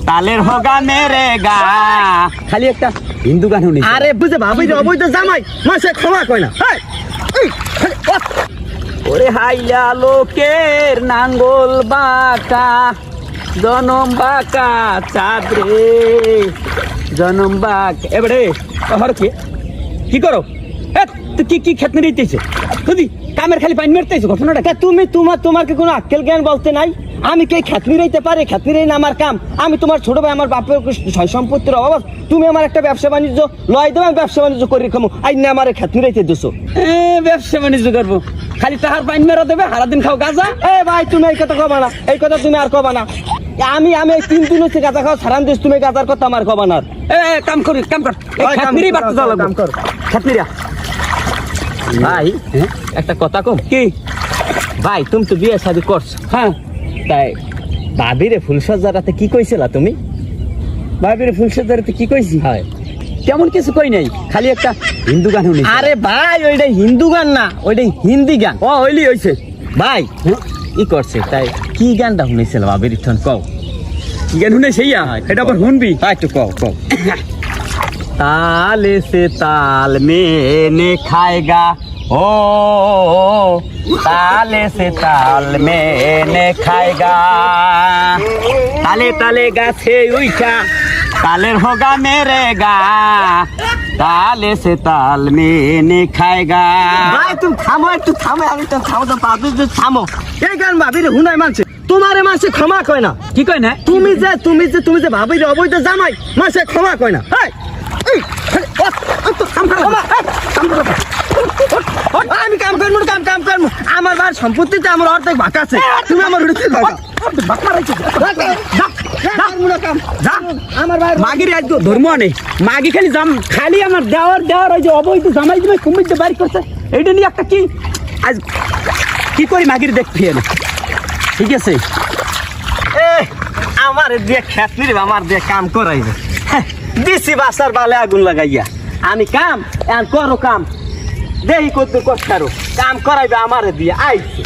তালের হোগা মেরে গা। খালি একটা হিন্দু গান শুনি। আরে বুঝে ভাবি অবৈধ জামাই মাসে ক্ষমা কয় না। ওরে হাইলা লোকের নাঙ্গল বাঁকা, জনম বাঁকা চাঁদরে জনম বাঁক। এবারে হর কি করো? তুই কি খেত নিতেছে? বুঝি কামের খালি পানি মারতেছে। ঘটনাটা তুমি তোমার কি কোনো আক্কেল জ্ঞান বলতে নাই? আমি কে খেতনি রাইতে পারি? খেতনি রাই না আমার কাম। আমি তোমার ছোট ভাই, আমার বাপের সয় সম্পত্তির অভাব। তুমি আমার একটা ব্যবসা বাণিজ্য লয় দেবো, আমি ব্যবসা বাণিজ্য করি খামো। আই না আমার খেতনি রাইতে দিছো। ব্যবসা বাণিজ্য করবো, খালি তাহার পানি মেরা দেবে, সারাদিন খাও গাঁজা। ভাই তুমি এই কথা কবা না, এই কথা তুমি আর কবা না। আমি 3 দিন হচ্ছে গাঁজা খাওয়া সারান দিস, তুমি গাঁজার কথা আমার কবা না। কাম কর খেতনিরই বাড়তে যাওয়া লাগবে। খেতনিরা ভাই একটা কথা কম কি ভাই, তুমি তো বিয়ে শাদী করছো। হ্যাঁ, তাই ভাবিরে ফুলসজ্জারাতে কি কইছিলা তুমি? ভাবিরে ফুলসজ্জারাতে কি কইছি? হয় তেমন কিছু কই নাই, খালি একটা হিন্দু গান শুনি। আরে ভাই ওইটা হিন্দু গান না, ওইটা হিন্দি গান। ও হইলি হইছে ভাই ই করছে। তাই কি গানটা শুনেছিল ভাবির? ঠন কও কি গান শুনে সেইয়া, এটা আবার শুনবি? একটু কও কও। ताले से ताल मैंने खाएगा, ओ ताले से ताल मैंने खाएगा, ताले ताले गाছে উইঠা तालेर होगा मेरे गा, ताले से ताल मैंने खाएगा। ভাই তুমি থামো, একটু থামো। আমি তো থামো তো পাবি, থামো। এই গান ভাবিরে হুনাই মানছে, তোমারে মাসে ক্ষমা কয় না। কি কয় না? তুমি যে ভাবিরে অবৈধ জামাই মাসে ক্ষমা কয় না। আমি কাম করবো, কাম করবো। আমার বার সম্পত্তিতে আমার অর্ধেক ভাগ আছে। তুমি আমার মাগির আজ ধর্ম নেই, মাগি খালি খালি আমার দেওয়ার ওই যে অবৈধ জামাই তুমি কুমির যে বাড়ি করছে, এইটা নিয়ে একটা কি আজ কি করি মাগির দেখতে না। ঠিক আছে, আমার দিয়ে খেতনি আমার দিয়ে কাম করাইবে দিছি বাসার বালে আগুন লাগাইয়া। আমি কাম করো কাম দেহি করতে কষ্ট কাম করাইবে আমার দিয়ে আইছে।